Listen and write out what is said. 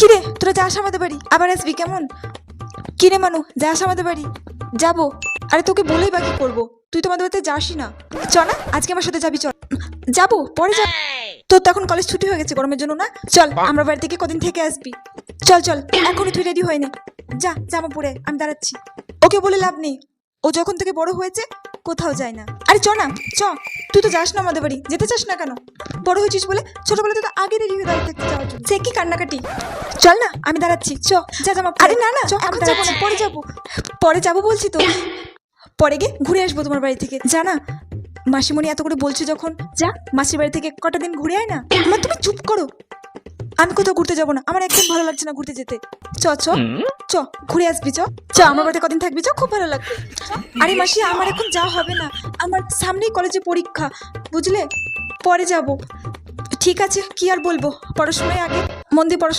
কিরে তোরা যাস আমাদের বাড়ি, আবার আসবি কেমন? কিরে মানু, যাস আমাদের বাড়ি? যাবো। আরে তোকে বলেই বা কি করবো, তুই তো আমাদের বাড়িতে যাসই না। চ না, আজকে আমার সাথে যাবি, চল। যাবো, পরে যাব। তোর তো এখন কলেজ ছুটি হয়ে গেছে গরমের জন্য না? চল আমরা বাড়ি থেকে কদিন থেকে আসবি। চল চল, এখনই তুই রেডি হয়ে নে। যা জামা পরে, আমি দাঁড়াচ্ছি। ওকে বলে লাভ নেই, ও যখন থেকে বড় হয়েছে কোথাও যায় না। আরে চ না, চ। তুই তো যাস না আমাদের বাড়ি, যেতে চাস না কেন? বড় হয়েছিস বলে ছোটবেলাতে তো আগে রেডি হয়ে দাঁড়িয়ে থাকতে যাওয়ার জন্য, সে কি কান্নাকাটি। চল না, আমি দাঁড়াচ্ছি, চ। যা জামা। আরে না না, এখন যাবো না, পরে যাবো। পরে যাবো বলছি তো, পরে গিয়ে ঘুরে আসবো তোমার বাড়ি থেকে। জানা মাসিমণি এত করে বলছে যখন, যা মাসির বাড়ি থেকে কটা দিন ঘুরে আয় না। আমার তুমি চুপ করো, আমি কোথাও ঘুরতে যাবো না, আমার একদম ভালো লাগছে না ঘুরতে যেতে। চ চ চ, ঘুরে আসবি, চ চ, আমার বাড়িতে কদিন থাকবি, চ, খুব ভালো লাগবে। আরে মাসি, আমার এখন যা হবে না, আমার সামনেই কলেজে পরীক্ষা, বুঝলে, পরে যাব। ঠিক আছে, কি আর বলবো, পড়াশোনায় আগে, মন দিয়ে পড়াশোনা